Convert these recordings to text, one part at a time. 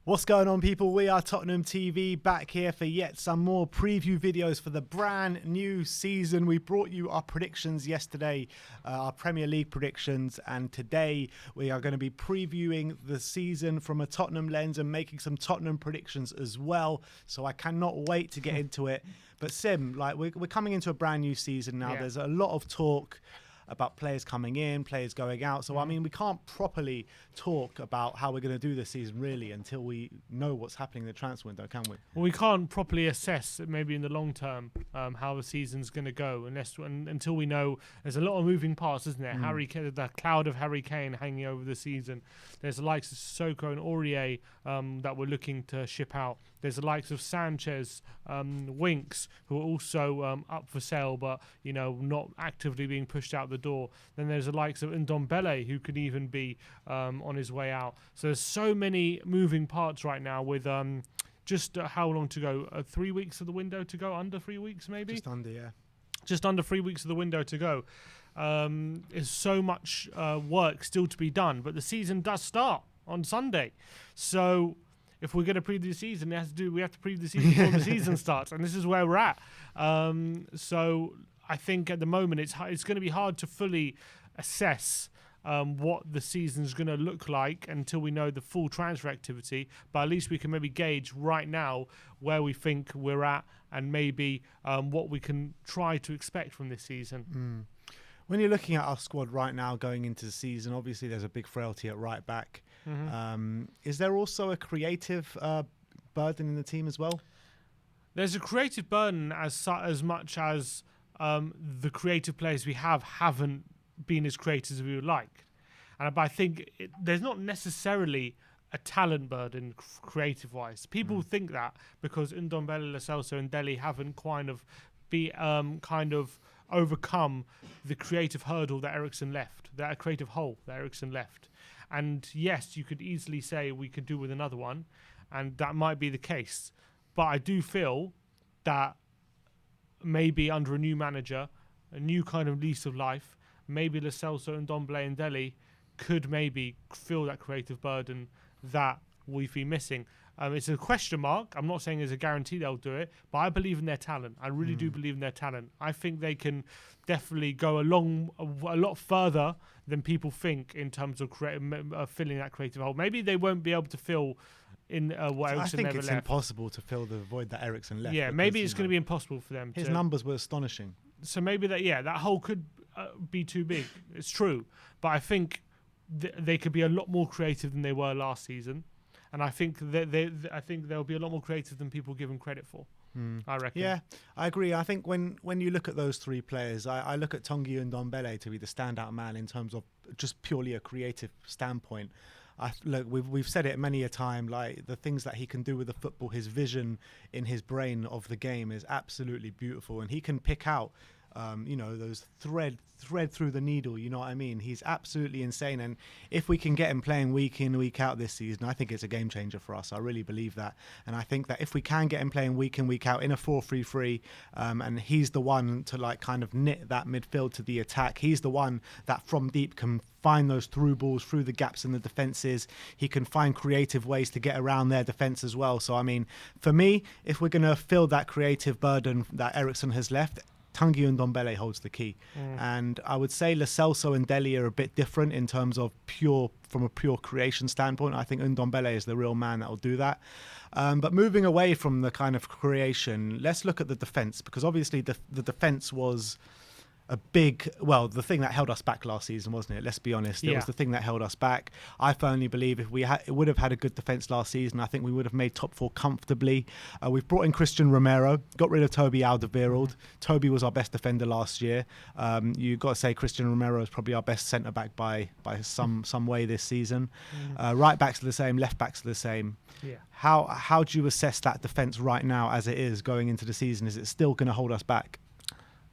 What's going on, people? We are Tottenham TV, back here for yet some more preview videos for the brand new season. We brought you our predictions yesterday, our Premier League predictions, and today we are going to be previewing the season from a Tottenham lens and making some Tottenham predictions as well. So I cannot wait to get into it. But Sim, like we're coming into a brand new season now. Yeah. There's a lot of talk about players coming in, players going out. So, I mean, we can't properly talk about how we're going to do this season, really, until we know what's happening in the transfer window, can we? Well, we can't properly assess, maybe in the long term, how the season's going to go until we know. There's a lot of moving parts, isn't there? Harry Kane, the cloud of Harry Kane hanging over the season. There's the likes of Sissoko and Aurier that we're looking to ship out. There's the likes of Sanchez, Winks, who are also up for sale, but, you know, not actively being pushed out the door. Then there's the likes of Ndombele, who could even be on his way out. So there's so many moving parts right now with just how long to go? 3 weeks of the window to go? Under 3 weeks, maybe? Just under, yeah. Just under 3 weeks of the window to go. There's so much work still to be done, but the season does start on Sunday. So if we're going to preview the season, we have to preview the season before the season starts, and this is where we're at. So I think at the moment it's going to be hard to fully assess what the season's going to look like until we know the full transfer activity. But at least we can maybe gauge right now where we think we're at and maybe what we can try to expect from this season. When you're looking at our squad right now going into the season, obviously there's a big frailty at right back. Is there also a creative burden in the team as well? There's a creative burden as much as the creative players we haven't been as creative as we would like. But I think there's not necessarily a talent burden creative-wise. People think that because Ndombele, Lo Celso and Dele haven't kind of overcome the creative hurdle that Eriksen left, that creative hole that Eriksen left. And yes, you could easily say we could do with another one, and that might be the case. But I do feel that maybe under a new manager, a new kind of lease of life, maybe Lo Celso and Ndombele and Dele could maybe feel that creative burden that we've been missing. It's a question mark. I'm not saying there's a guarantee they'll do it, but I believe in their talent. I really do believe in their talent. I think they can definitely go a lot further than people think in terms of filling that creative hole. Maybe they won't be able to fill in what Eriksen never left. I think it's impossible to fill the void that Eriksen left. Yeah, maybe it's going to be impossible for them. His numbers were astonishing. So maybe that hole could be too big. It's true, but I think they could be a lot more creative than they were last season. And I think they'll be a lot more creative than people give them credit for. I reckon. Yeah, I agree. I think when you look at those three players, I look at Tanguy Ndombele to be the standout man in terms of just purely a creative standpoint. Look, we've said it many a time, like the things that he can do with the football, his vision in his brain of the game is absolutely beautiful, and he can pick out those thread through the needle, you know what I mean? He's absolutely insane, and if we can get him playing week in, week out this season, I think it's a game changer for us. I really believe that, and I think that if we can get him playing week in, week out in a 4-3-3, and he's the one to like kind of knit that midfield to the attack. He's the one that from deep can find those through balls through the gaps in the defences. He can find creative ways to get around their defence as well. So I mean, for me, if we're going to fill that creative burden that Eriksen has left, Tanguy Ndombele holds the key. And I would say Lo Celso and Dele are a bit different in terms of from a pure creation standpoint. I think Ndombele is the real man that will do that. But moving away from the kind of creation, let's look at the defence, because obviously the defence was the thing that held us back last season, wasn't it? Let's be honest. It was the thing that held us back. I firmly believe if we would have had a good defence last season, I think we would have made top four comfortably. We've brought in Christian Romero, got rid of Toby Alderweireld. Toby was our best defender last year. You've got to say Christian Romero is probably our best centre-back by some way this season. Right backs are the same, left backs are the same. Yeah. How do you assess that defence right now as it is going into the season? Is it still going to hold us back?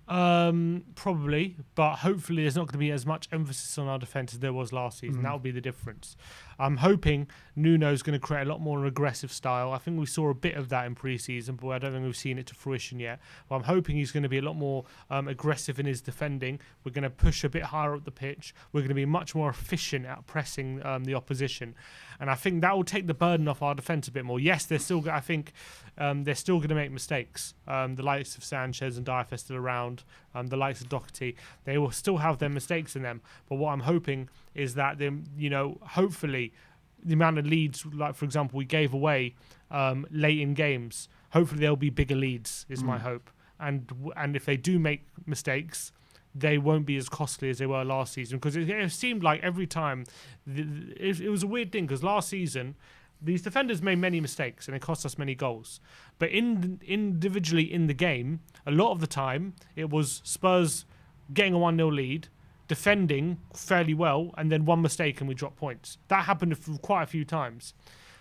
Probably, but hopefully there's not going to be as much emphasis on our defence as there was last season. That will be the difference. I'm hoping Nuno's going to create a lot more an aggressive style. I think we saw a bit of that in pre-season, but I don't think we've seen it to fruition yet. But I'm hoping he's going to be a lot more aggressive in his defending. We're going to push a bit higher up the pitch. We're going to be much more efficient at pressing the opposition, and I think that will take the burden off our defence a bit more. Yes, they're still. I think they're still going to make mistakes. The likes of Sanchez and Diaf are still around. The likes of Doherty, they will still have their mistakes in them. But what I'm hoping is that hopefully the amount of leads, like for example, we gave away late in games. Hopefully there'll be bigger leads. Is my hope. And if they do make mistakes, they won't be as costly as they were last season. Because it seemed like every time it was a weird thing. Because last season, these defenders made many mistakes and it cost us many goals. But individually in the game, a lot of the time, it was Spurs getting a 1-0 lead, defending fairly well, and then one mistake and we dropped points. That happened quite a few times.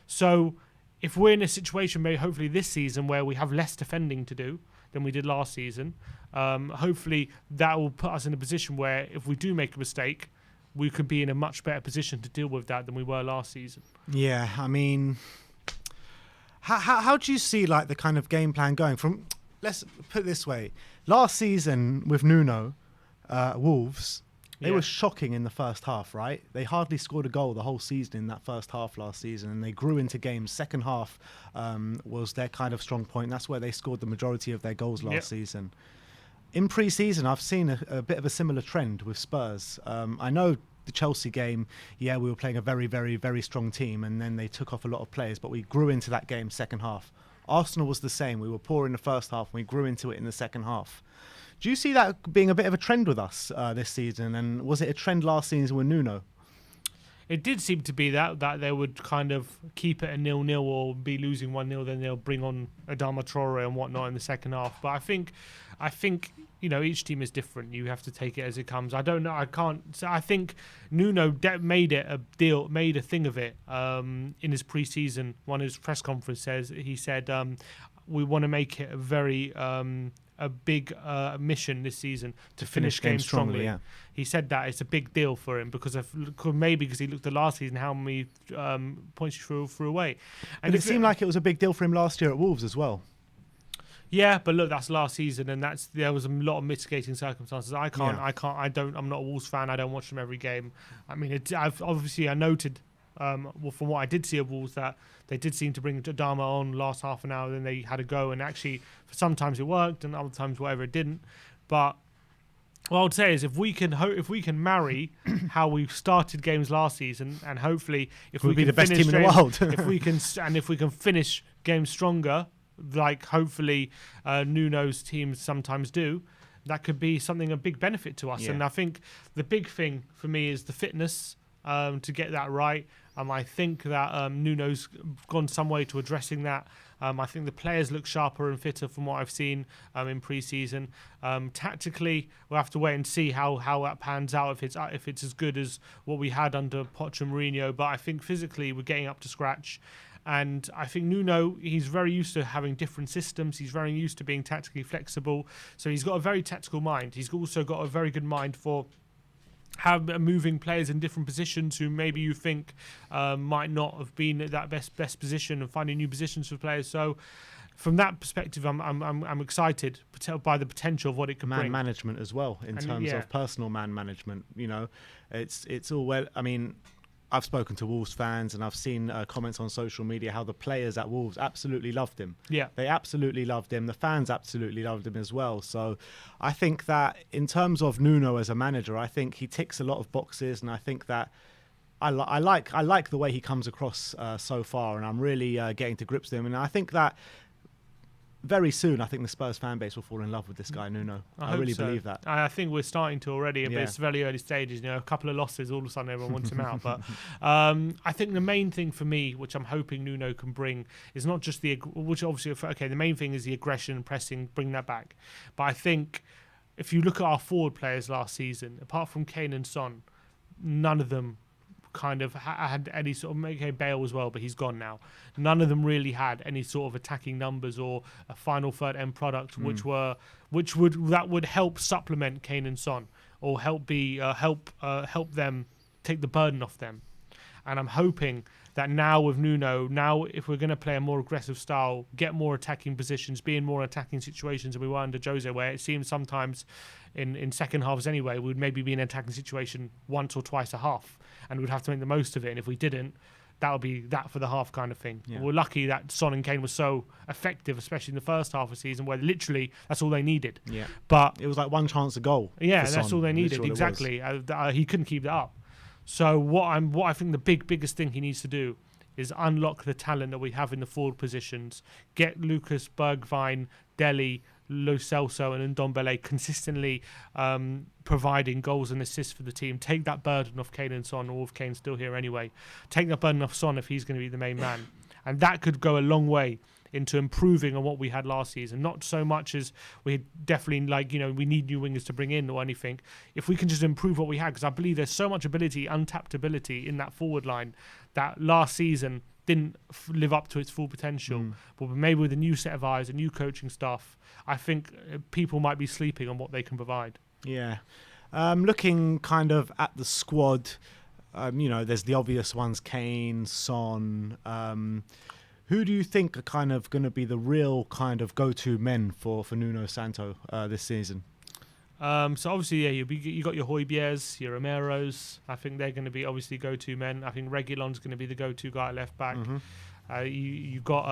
So if we're in a situation, maybe hopefully this season, where we have less defending to do than we did last season, hopefully that will put us in a position where if we do make a mistake, we could be in a much better position to deal with that than we were last season. Yeah, I mean, how do you see like the kind of game plan going from? Let's put it this way: last season with Nuno, Wolves, they were shocking in the first half. Right, they hardly scored a goal the whole season in that first half last season, and they grew into games. Second half was their kind of strong point. That's where they scored the majority of their goals last season. In pre-season, I've seen a bit of a similar trend with Spurs. I know the Chelsea game, we were playing a very, very, very strong team, and then they took off a lot of players, but we grew into that game second half. Arsenal was the same. We were poor in the first half, and we grew into it in the second half. Do you see that being a bit of a trend with us this season? And was it a trend last season with Nuno? It did seem to be that they would kind of keep it a 0-0 or be losing 1-0, then they'll bring on Adama Traore and whatnot in the second half. But I think each team is different. You have to take it as it comes. I don't know. I can't. So I think Nuno made it a deal, made a thing of it in his pre-season. One of his press conferences, he said, "We want to make it a big mission this season to finish games strongly." Yeah. He said that it's a big deal for him because he looked at last season how many points he threw away. And it seemed like it was a big deal for him last year at Wolves as well. Yeah, but look, that's last season, and there was a lot of mitigating circumstances. I'm not a Wolves fan. I don't watch them every game. I mean, I noted from what I did see of Wolves that they did seem to bring Adama on last half an hour, then they had a go, and actually sometimes it worked and other times whatever it didn't. But what I would say is if we can marry how we started games last season, and hopefully if we can be the best team in the world, if we can finish games stronger, like hopefully Nuno's teams sometimes do, that could be a big benefit to us. Yeah. And I think the big thing for me is the fitness to get that right. I think that Nuno's gone some way to addressing that. I think the players look sharper and fitter from what I've seen in pre-season. Tactically, we'll have to wait and see how that pans out, if it's as good as what we had under Poch and Mourinho. But I think physically we're getting up to scratch. And I think Nuno, he's very used to having different systems. He's very used to being tactically flexible. So he's got a very tactical mind. He's also got a very good mind for moving players in different positions who maybe you think might not have been at that best position, and finding new positions for players. So from that perspective, I'm excited by the potential of what it can bring. Man management as well, in terms of personal man management. It's all well. I mean, I've spoken to Wolves fans and I've seen comments on social media how the players at Wolves absolutely loved him. Yeah, they absolutely loved him. The fans absolutely loved him as well. So I think that in terms of Nuno as a manager, I think he ticks a lot of boxes, and I think that I like the way he comes across so far, and I'm really getting to grips with him. And I think that very soon, I think the Spurs fan base will fall in love with this guy, Nuno. I really believe that. I think we're starting to already, but it's very early stages. A couple of losses, all of a sudden everyone wants him out. But I think the main thing for me, which I'm hoping Nuno can bring, is not just the main thing is the aggression and pressing, bring that back. But I think if you look at our forward players last season, apart from Kane and Son, none of them kind of had any sort of, okay, Bale as well, but he's gone now. None of them really had any sort of attacking numbers or a final third end product, which would help supplement Kane and Son, or help them take the burden off them. And I'm hoping that now with Nuno, if we're going to play a more aggressive style, get more attacking positions, be in more attacking situations than we were under Jose, where it seems sometimes in second halves anyway, we'd maybe be in an attacking situation once or twice a half, and we'd have to make the most of it. And if we didn't, that would be that for the half kind of thing. Yeah. We're lucky that Son and Kane were so effective, especially in the first half of the season, where literally that's all they needed. Yeah, but it was like one chance a goal. Yeah, that's all they needed. Exactly. He couldn't keep that up. So what I think the biggest thing he needs to do is unlock the talent that we have in the forward positions. Get Lucas, Bergwijn, Dele, Lo Celso and Ndombele consistently providing goals and assists for the team. Take that burden off Kane and Son, or if Kane's still here anyway. Take that burden off Son if he's going to be the main man. And that could go a long way into improving on what we had last season. Not so much as we definitely we need new wingers to bring in or anything. If we can just improve what we had, because I believe there's so much ability, untapped ability in that forward line that last season didn't live up to its full potential. But maybe with a new set of eyes, a new coaching staff, I think people might be sleeping on what they can provide. Yeah. Looking kind of at the squad, there's the obvious ones, Kane, Son. Who do you think are kind of going to be the real kind of go-to men for Nuno Santo this season? So obviously, you got your Højbjergs, your Romeros. I think they're going to be obviously go-to men. I think Reguilon's going to be the go-to guy at left back. You got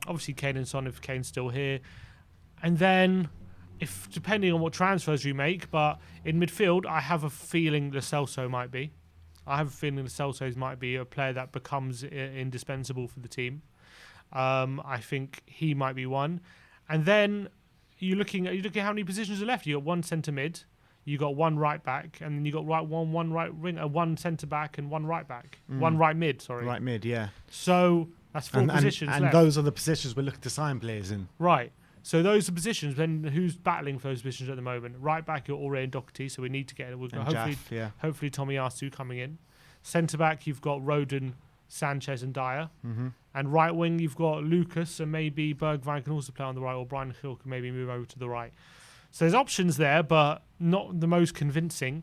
obviously Kane and Son if Kane's still here, and then if depending on what transfers you make, but in midfield, I have a feeling Lo Celso might be. I have a feeling Lo Celso might be a player that becomes indispensable for the team. I think he might be one, and then. You're looking at how many positions are left. You got one centre mid, you got one right back, and then you got one right wing, one centre back, and one right back, one right mid. Sorry, right mid, yeah. So that's four positions and left. Those are the positions we're looking to sign players in. Right. So those are positions. Then who's battling for those positions at the moment? Right back, you're already in Doherty, so we need to get. We've got hopefully Tomiyasu coming in. Centre back, you've got Rodon, Sanchez, and Dyer. And right wing, you've got Lucas, and maybe Bergwijn can also play on the right, or Brian Hill can maybe move over to the right. So there's options there, but not the most convincing.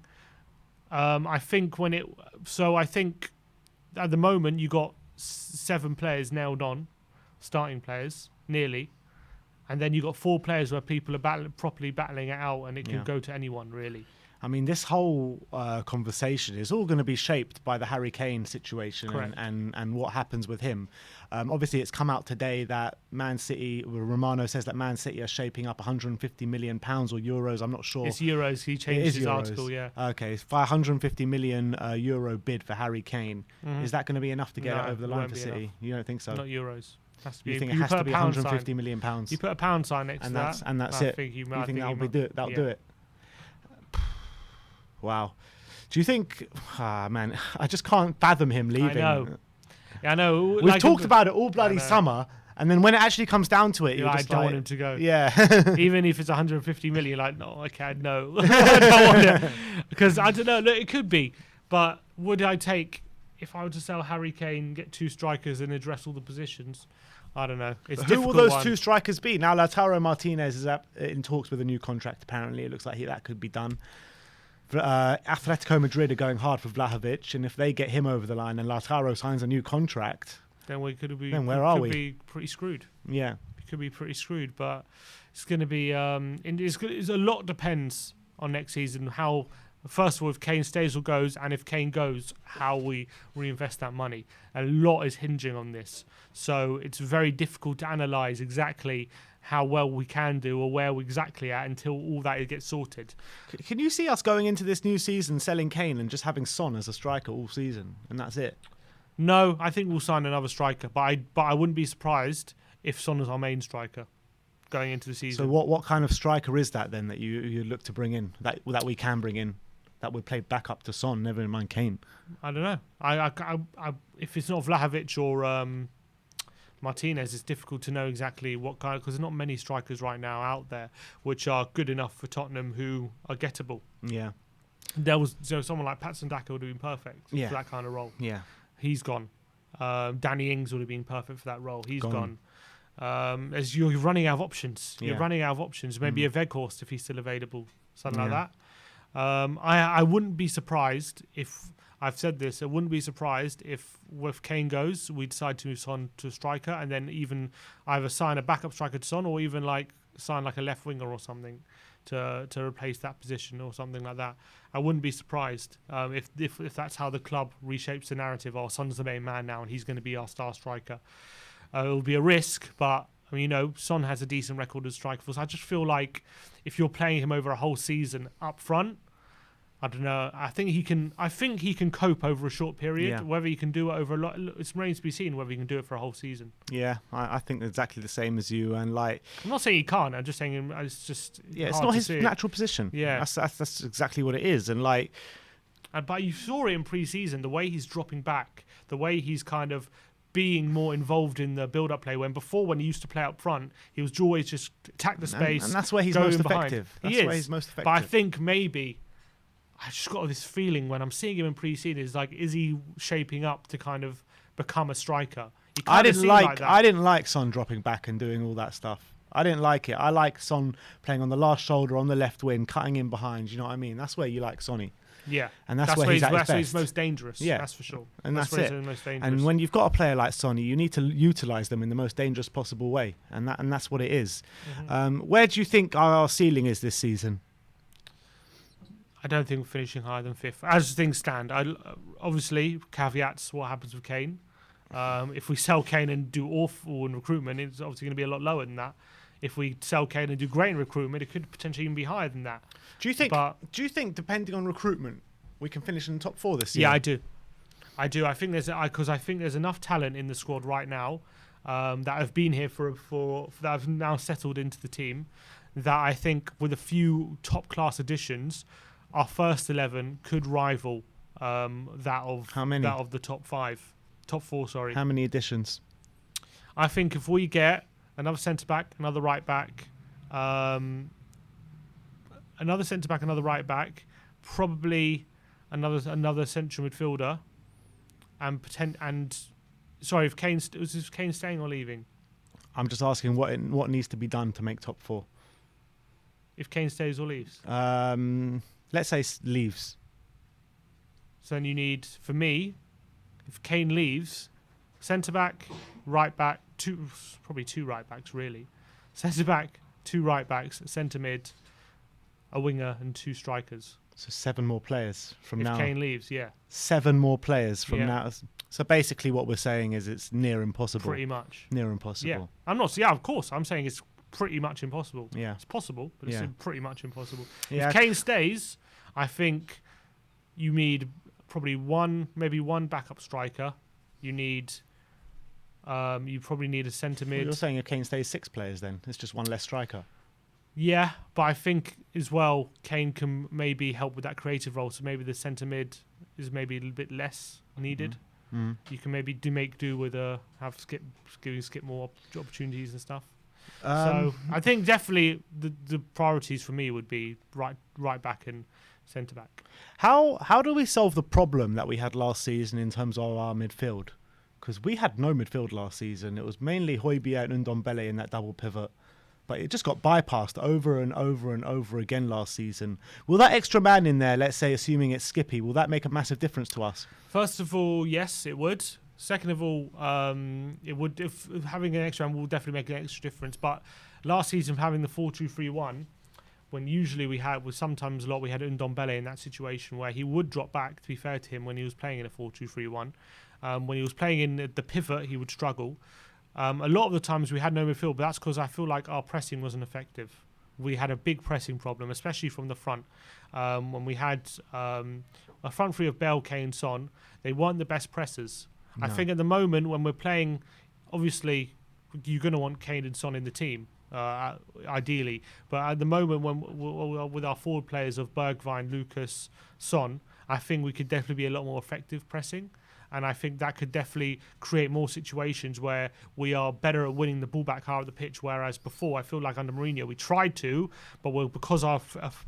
I think at the moment you got 7 players nailed on, starting players nearly, and then you got 4 players where people are properly battling it out, and it can go to anyone really. I mean, this whole conversation is all going to be shaped by the Harry Kane situation and what happens with him. Obviously, it's come out today that Man City, Romano says that Man City are shaping up £150 million or euros. I'm not sure. It's euros. He changed his article, yeah. Okay, 150 million euro bid for Harry Kane. Is that going to be enough to get it over the line for City? Enough. You don't think so? Not euros. You think it has to be 150 million pounds? You put a pound sign next to that. And that's it. You think that'll do it? Wow. Do you think... man, I just can't fathom him leaving. I know. We've talked about it all bloody summer, and then when it actually comes down to it, I don't want him to go. Yeah. Even if it's 150 million, like, no, I can't, no. I don't want it. Because, I don't know, look, it could be. But would I take... If I were to sell Harry Kane, get 2 strikers and address all the positions... I don't know. Who will those 2 strikers be? Now, Lautaro Martinez is in talks with a new contract, apparently. It looks like that could be done. Atletico Madrid are going hard for Vlahovic, and if they get him over the line and Lautaro signs a new contract, then we could be. Then where are we? Be pretty screwed. Yeah, we could be pretty screwed. But it's going to be. It's a lot depends on next season. How first of all, if Kane stays or goes, and if Kane goes, how we reinvest that money. A lot is hinging on this, so it's very difficult to analyse exactly how well we can do or where we're exactly at until all that gets sorted. Can you see us going into this new season selling Kane and just having Son as a striker all season and that's it? No, I think we'll sign another striker, but I wouldn't be surprised if Son is our main striker going into the season. So what kind of striker is that then that you look to bring in, that we can bring in, that would play back up to Son, never mind Kane? I don't know. I if it's not Vlahovic or Martinez, it's difficult to know exactly what kind, because there's not many strikers right now out there which are good enough for Tottenham who are gettable. Yeah. There was someone like Patson Daka would have been perfect Yeah. for that kind of role. Yeah. He's gone. Danny Ings would have been perfect for that role. He's Gone. As you're running out of options. You're Yeah. running out of options. Maybe a Veghorst if he's still available, something like Yeah. that. I wouldn't be surprised if I've said this. I wouldn't be surprised if Kane goes, we decide to move Son to a striker, and then even either sign a backup striker to Son, or even like sign like a left winger or something to replace that position or something like that. I wouldn't be surprised if that's how the club reshapes the narrative. Oh, Son's the main man now, and he's going to be our star striker. It'll be a risk, but I mean, Son has a decent record as striker force. I just feel like if you're playing him over a whole season up front, I don't know. I think he can cope over a short period. Yeah. Whether he can do it over a lot, it remains to be seen whether he can do it for a whole season. Yeah, I think exactly the same as you. And like, I'm not saying he can't. I'm just saying it's just it's hard not to his see it. natural position. Yeah. That's exactly what it is. And like, But you saw it in pre-season, the way he's dropping back, the way he's kind of being more involved in the build-up play. When he used to play up front, he was always just attack the space, and that's where he's go most in behind. effective. He That's is, where he's most effective. but I think maybe I just got this feeling when I'm seeing him in pre-season, is he shaping up to kind of become a striker? He I kinda didn't seemed like that. I didn't like Son dropping back and doing all that stuff. I didn't like it. I like Son playing on the last shoulder on the left wing, cutting in behind. You know what I mean? That's where you like Sonny. Yeah, And that's where he's at his that's where he's best. most dangerous. Yeah. That's for sure. And that's where it. He's most dangerous. And when you've got a player like Sonny, you need to utilise them in the most dangerous possible way, and that's what it is. Where do you think our ceiling is this season? I don't think we're finishing higher than fifth. As things stand, obviously, caveats what happens with Kane. If we sell Kane and do awful in recruitment, it's obviously going to be a lot lower than that. If we sell Kane and do great in recruitment, it could potentially even be higher than that. Do you think, depending on recruitment, we can finish in the top 4 this year? Yeah, I do. I think there's enough talent in the squad right now that have been here for that have now settled into the team, that I think with a few top class additions, our first 11 could rival that of How many? That of the top 4. Sorry. How many additions? I think if we get another centre back, another right back, another centre back, another right back, probably another central midfielder, and sorry, if is Kane staying or leaving? I'm just asking what needs to be done to make top 4. If Kane stays or leaves, Let's say leaves. so then you need, for me, if Kane leaves, centre back, right back, probably two right backs really, centre back, 2 right backs, centre mid, a winger, and 2 strikers. So 7 more players from If now. Kane leaves, yeah, 7 more players from Yeah. now. So basically, what we're saying is it's near impossible. pretty much. Near impossible. Yeah, I'm not. Yeah, of course, I'm saying it's pretty much impossible. Yeah. It's possible, but Yeah. it's pretty much impossible. Yeah. If Kane stays, I think you need probably maybe one backup striker. You need, you probably need a centre Well, mid. you're saying if Kane stays 6 players, then it's just 1 less striker. Yeah, but I think as well, Kane can maybe help with that creative role. So maybe the centre mid is maybe a little bit less needed. You can maybe make do with giving Skip more opportunities and stuff. So I think definitely the priorities for me would be right back and centre back. How do we solve the problem that we had last season in terms of our midfield? Because we had no midfield last season. It was mainly Højbjerg and Ndombele in that double pivot. But it just got bypassed over and over and over again last season. Will that extra man in there, let's say, assuming it's Skippy, will that make a massive difference to us? First of all, yes, it would. Second of all, it would. If having an extra man will definitely make an extra difference. But last season, having the 4-2-3-1, when usually we had Ndombele in that situation where he would drop back, to be fair to him, when he was playing in a 4-2-3-1. When he was playing in the pivot, he would struggle. A lot of the times we had no midfield, but that's because I feel like our pressing wasn't effective. We had a big pressing problem, especially from the front. When we had a front three of Bale, Kane, Son, they weren't the best pressers. No. I think at the moment when we're playing, obviously you're going to want Kane and Son in the team, ideally. But at the moment, with our forward players of Bergwijn, Lucas, Son, I think we could definitely be a lot more effective pressing. And I think that could definitely create more situations where we are better at winning the ball back higher of the pitch. Whereas before, I feel like under Mourinho, we tried to, but because our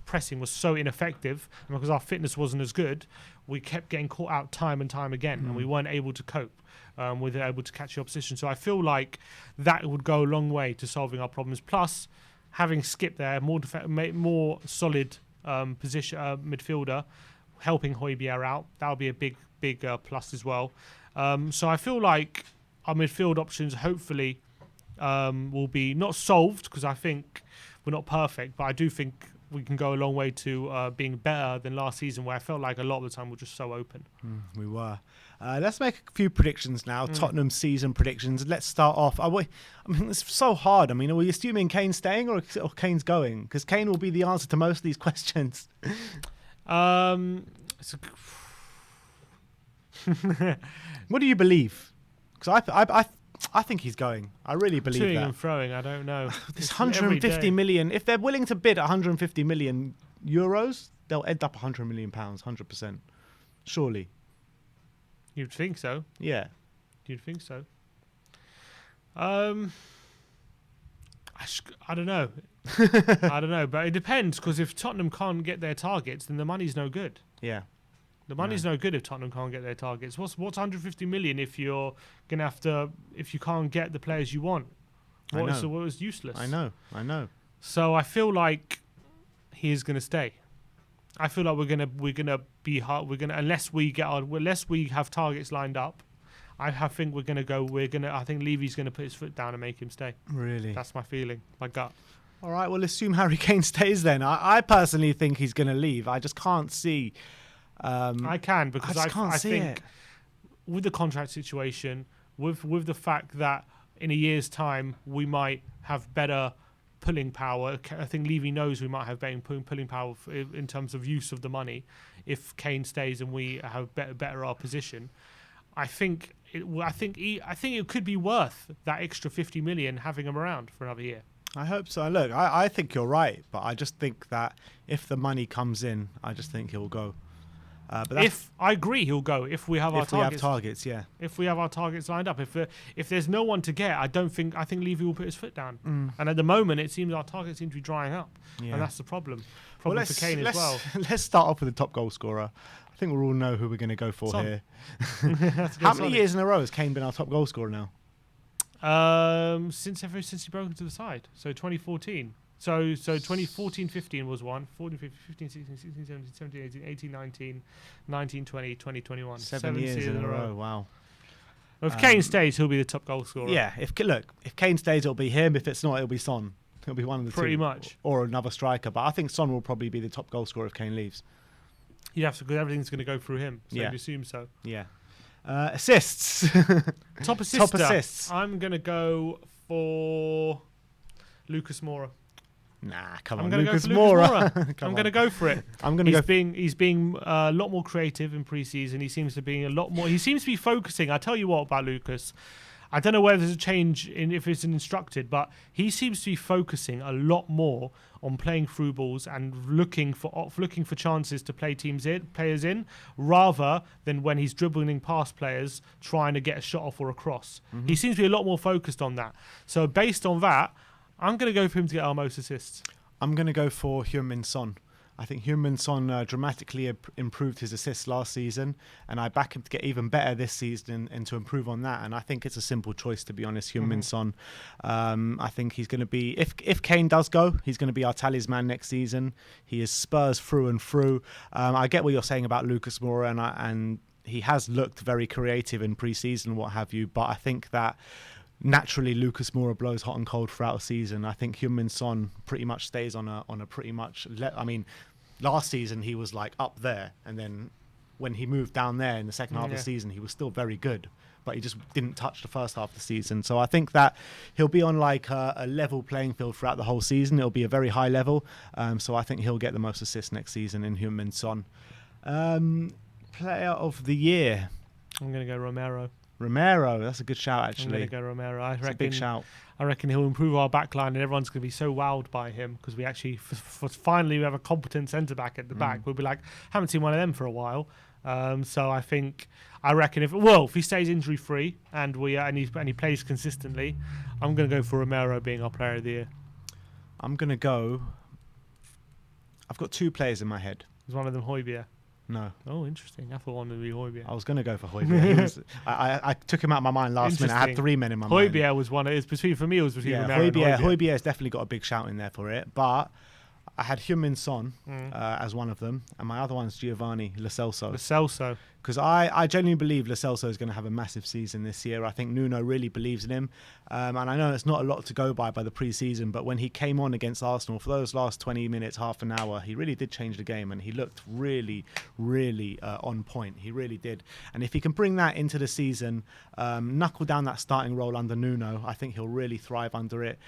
pressing was so ineffective and because our fitness wasn't as good, we kept getting caught out time and time again, and we weren't able to cope. We were able to catch the opposition. So I feel like that would go a long way to solving our problems. Plus, having Skip there, more solid position midfielder, helping Højbjerg out, that would be a big plus as well. So I feel like our midfield options hopefully will be not solved, because I think we're not perfect, but I do think we can go a long way to being better than last season, where I felt like a lot of the time we're just so open. We were. Let's make a few predictions now. Tottenham season predictions. Let's start off. I mean, it's so hard. I mean, are we assuming Kane's staying or Kane's going? Because Kane will be the answer to most of these questions. What do you believe? Because I think he's going. I really believe Toing that. and throwing, I don't know. This 150 million. If they're willing to bid 150 million euros, they'll end up 100 million pounds, 100%. Surely. You'd think so. Yeah. You'd think so. I don't know. I don't know, but it depends, because if Tottenham can't get their targets, then the money's no good. Yeah. The money's no good if Tottenham can't get their targets. What's 150 million if you're gonna have to, if you can't get the players you want? What is useless? I know. So I feel like he is gonna stay. I feel like we're gonna be hard. Unless we have targets lined up. I think I think Levy's gonna put his foot down and make him stay. Really? That's my feeling, my gut. All right, well, assume Harry Kane stays then. I personally think he's going to leave. I just can't see. I can, because I think it. with the contract situation, with the fact that in a year's time we might have better pulling power. I think Levy knows we might have better pulling power in terms of use of the money if Kane stays and we have better our position. I think it could be worth that extra 50 million having him around for another year. I hope so. Look, I think you're right, but I just think that if the money comes in, I just think he'll go. But I agree, he'll go if we have our targets. If we have targets, yeah. If we have our targets lined up, if there's no one to get, I think Levy will put his foot down. And at the moment, it seems our targets seem to be drying up, and that's the problem. For Kane as well. Let's start off with the top goal scorer. I think we all know who we're going to go for here. How many years in a row has Kane been our top goal scorer now? Since he broke into the side, so 2014. So 2014-15 was one, 15, 16, 17, 18, 18, 19, 19, 20, 20, 21. 7 years in a row. Wow. Well, if Kane stays, he'll be the top goal scorer. Yeah, if Kane stays, it'll be him. If it's not, it'll be Son. It'll be one of the two. Pretty much. Or another striker. But I think Son will probably be the top goal scorer if Kane leaves. You have to, because everything's going to go through him. So you'd assume so. Yeah. Assists. Top assists. I'm going to go for Lucas Moura. Nah, come on, I'm going to go for Moura. I'm going to go for it. He's being a lot more creative in pre-season. He seems to be a lot more. He seems to be focusing. I tell you what about Lucas. I don't know whether there's a change in if it's instructed, but he seems to be focusing a lot more on playing through balls and looking for chances to play players in, rather than when he's dribbling past players trying to get a shot off or a cross. He seems to be a lot more focused on that. So based on that, I'm going to go for him to get our most assists. I'm going to go for Heung-min Son. I think Heung-min Son dramatically improved his assists last season, and I back him to get even better this season and to improve on that. And I think it's a simple choice, to be honest, Heung-min Son. I think he's going to be, if Kane does go, he's going to be our talisman next season. He is Spurs through and through. I get what you're saying about Lucas Moura, and he has looked very creative in pre-season, what have you, but I think that naturally Lucas Moura blows hot and cold throughout the season. I think Heung-min Son pretty much stays on a pretty much... last season he was like up there, and then when he moved down there in the second half of the season, he was still very good, but he just didn't touch the first half of the season. So I think that he'll be on like a level playing field throughout the whole season. It'll be a very high level. So I think he'll get the most assists next season in Heung-min Son. Player of the year. I'm going to go Romero, that's a good shout, actually. I'm going to go Romero. I reckon, a big shout. I reckon he'll improve our backline, and everyone's going to be so wowed by him, because we actually, finally, we have a competent centre-back at the back. We'll be like, haven't seen one of them for a while. So I reckon if he stays injury free and he plays consistently, I'm going to go for Romero being our player of the year. I'm going to go. I've got 2 players in my head. Is one of them Højbjerg? No. Oh, interesting. I thought one would be Højbjerg. I was going to go for Højbjerg. I took him out of my mind last minute. I had 3 men in my mind. Højbjerg was one. It was between Romero and Højbjerg. Højbjerg has definitely got a big shout in there for it, but I had Heung-min Son as one of them, and my other one's Giovanni Lo Celso. Because I genuinely believe Lo Celso is going to have a massive season this year. I think Nuno really believes in him. And I know it's not a lot to go by the pre-season, but when he came on against Arsenal for those last 20 minutes, half an hour, he really did change the game, and he looked really, really on point. He really did. And if he can bring that into the season, knuckle down that starting role under Nuno, I think he'll really thrive under it.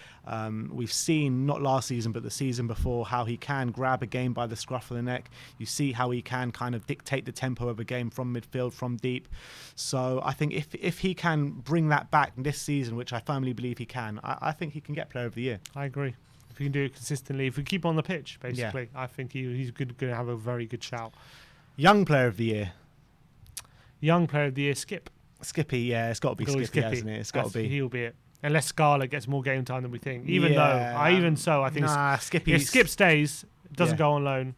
We've seen, not last season, but the season before, how he can grab a game by the scruff of the neck. You see how he can kind of dictate the tempo of a game from midfield, from deep. So I think if he can bring that back this season, which I firmly believe he can, I think he can get player of the year. I agree. If he can do it consistently, if we keep on the pitch, basically, I think he's going to have a very good shout. Young player of the year. Young player of the year, Skippy, yeah, it's got to be Skippy, hasn't it? It's got to be. He'll be it. Unless Scarlett gets more game time than we think. I think Skippy. If Skip stays, doesn't go on loan.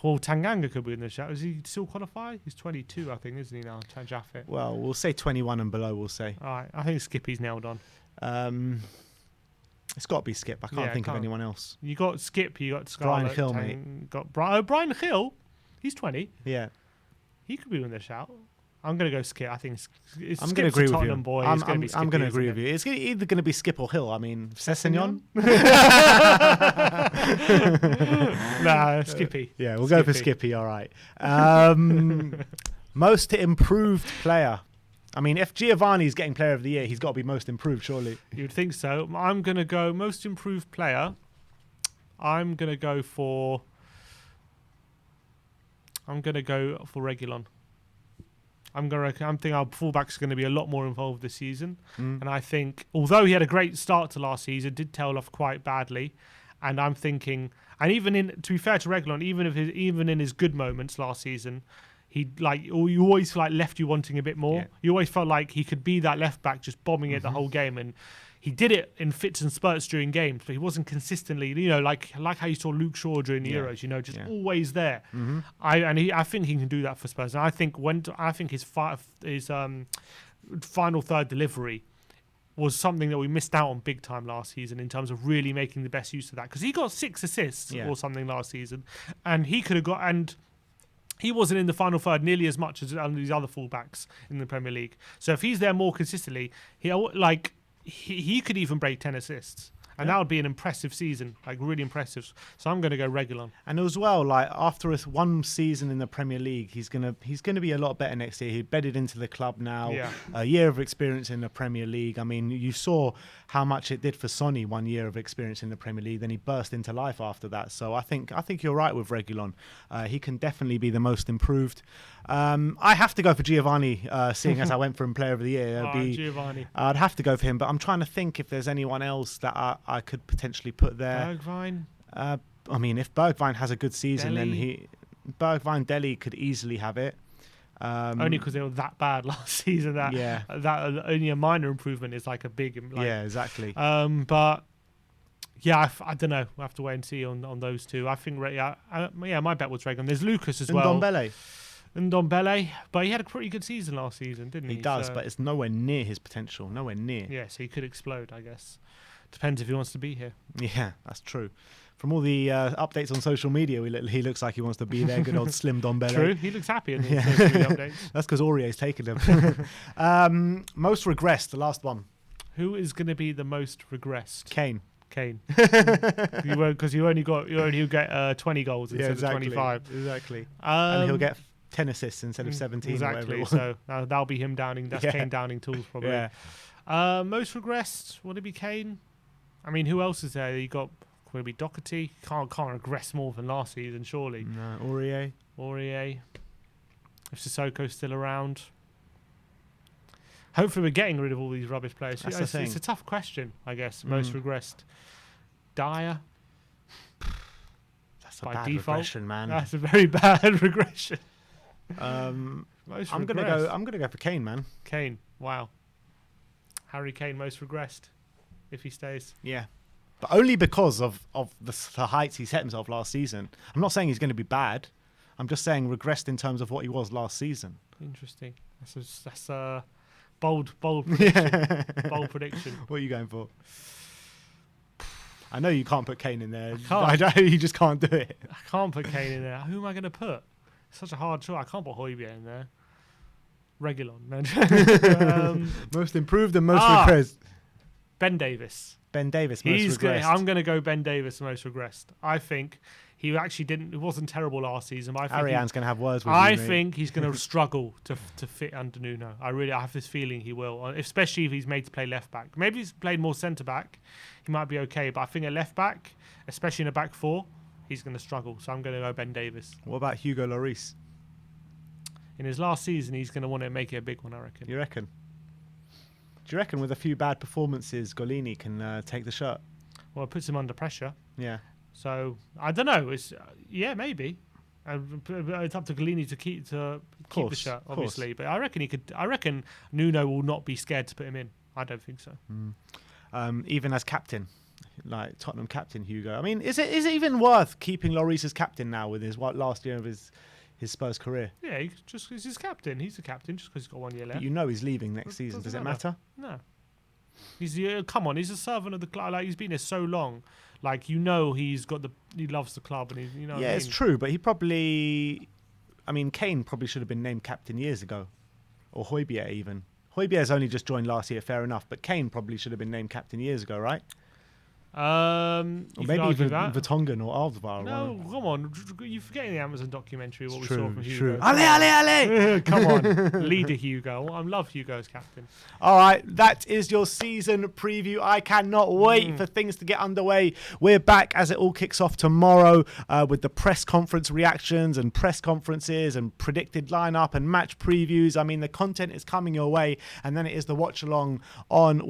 Well, Tanganga could be in the shout. Is he still qualify? He's 22, I think, isn't he now? Jaffet. Well, we'll say 21 and below. We'll say. All right, I think Skippy's nailed on. It's got to be Skip. I can't think of anyone else. You got Skip. You got Scarlett. Brian Hill, mate. Got Brian Hill. He's 20. Yeah. He could be in the shout. I'm going to go Skip. I think I'm going to agree with you. Boy. I'm going to agree with you. It's either going to be Skip or Hill. I mean, Sessegnon? Nah, Skippy. Yeah, we'll go for Skippy. All right. Most improved player. I mean, if Giovanni's getting player of the year, he's got to be most improved, surely. You'd think so. I'm going to go most improved player. I'm going to go for Reguilon. I think our fullbacks are going to be a lot more involved this season. And I think, although he had a great start to last season, did tail off quite badly. And I'm thinking, and to be fair to Reguilon, even in his good moments last season, you always left you wanting a bit more. Yeah. You always felt like he could be that left back, just bombing it the whole game. And he did it in fits and spurts during games, but he wasn't consistently, like how you saw Luke Shaw during the Euros, just always there. I think he can do that for Spurs. And I think his final third delivery was something that we missed out on big time last season in terms of really making the best use of that, because he got 6 assists or something last season, and he could have got and. He wasn't in the final third nearly as much as these other fullbacks in the Premier League. So if he's there more consistently, he could even break 10 assists. And that would be an impressive season, really impressive. So I'm going to go Reguilon. And as well, after one season in the Premier League, he's gonna be a lot better next year. He bedded into the club now. Yeah. A year of experience in the Premier League. I mean, you saw how much it did for Sonny, 1 year of experience in the Premier League. Then he burst into life after that. So I think you're right with Reguilon. He can definitely be the most improved. I have to go for Giovanni, seeing as I went for him Player of the Year. Giovanni. I'd have to go for him, but I'm trying to think if there's anyone else that I could potentially put there. Bergwijn. I mean, if Bergwijn has a good season, Dele. then Bergwijn, Dele could easily have it. Only because they were that bad last season. That only a minor improvement is a big. Yeah, exactly. But yeah, I don't know. We'll have to wait and see on those two. I think my bet was Reguilon. There's Lucas as well. Ndombele, but he had a pretty good season last season, didn't he? He does, but it's nowhere near his potential. Nowhere near. Yeah, so he could explode, I guess. Depends if he wants to be here. Yeah, that's true. From all the updates on social media, he looks like he wants to be there. Good old slim Ndombele. True, he looks happy in the social media updates. That's because Aurier's taken him. Most regressed, the last one. Who is going to be the most regressed? Kane. Because you only get 20 goals instead of 25. Exactly. And he'll get 10 assists instead of 17. Exactly. So that'll be him downing. That's Kane downing tools probably. Yeah. Most regressed, would it be Kane? I mean, who else is there? You got, will it be Doherty? Can't regress more than last season, surely. No, Aurier. If Sissoko's still around. Hopefully we're getting rid of all these rubbish players. It's a tough question, I guess. Most regressed. Dyer. That's a bad regression, man. That's a very bad regression. Most I'm regressed. gonna go for Kane, man. Kane. Wow. Harry Kane most regressed if he stays. Yeah, but only because of the heights he set himself last season. I'm not saying he's going to be bad. I'm just saying regressed in terms of what he was last season. Interesting. That's a bold prediction. Bold prediction. What are you going for? I know you can't put Kane in there. I can't. You just can't do it. I can't put Kane in there. Who am I going to put? It's such a hard choice. I can't put Højbjerg in there. Regulon. No. Most improved and most regressed. Ben Davis. Ben Davis most regressed. I'm going to go Ben Davis most regressed. I think he actually didn't. It wasn't terrible last season. But I think Ariane's going to have words with you, I mate. think he's going to struggle to fit under Nuno. I have this feeling he will, especially if he's made to play left back. Maybe he's played more centre back. He might be okay, but I think at left back, especially in a back four, he's going to struggle. So I'm going to go Ben Davis. What about Hugo Lloris? In his last season, he's going to want to make it a big one, I reckon. You reckon? Do you reckon with a few bad performances, Golini can take the shirt? Well, it puts him under pressure. Yeah. So I don't know. It's maybe. It's up to Golini to keep the shirt, obviously. But I reckon he could. I reckon Nuno will not be scared to put him in. I don't think so. Even as captain, like Tottenham captain Hugo. I mean, is it even worth keeping Lloris as captain now with his last year of his Spurs career? Yeah, just because he's captain. He's the captain just because he's got 1 year left. But you know he's leaving next season. Does it matter? No. He's come on. He's a servant of the club. Like, he's been here so long. Like, he loves the club, and it's true. But he probably, Kane probably should have been named captain years ago, or Højbjerg even. Højbjerg's only just joined last year, fair enough. But Kane probably should have been named captain years ago, right? Or maybe even Vertonghen or Alvaro. No, come on. You're forgetting the Amazon documentary, what we saw from Hugo. True. Ale! Come on. Leader Hugo. I love Hugo as captain. All right. That is your season preview. I cannot wait for things to get underway. We're back as it all kicks off tomorrow with the press conference reactions and press conferences and predicted lineup and match previews. I mean, the content is coming your way. And then it is the watch along on,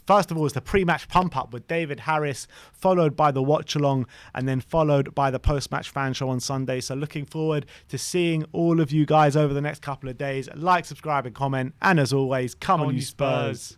first of all is the pre-match pump up with David Harris, followed by the watch along, and then followed by the post-match fan show on Sunday. So looking forward to seeing all of you guys over the next couple of days. Like, subscribe and comment, and as always, come on you Spurs.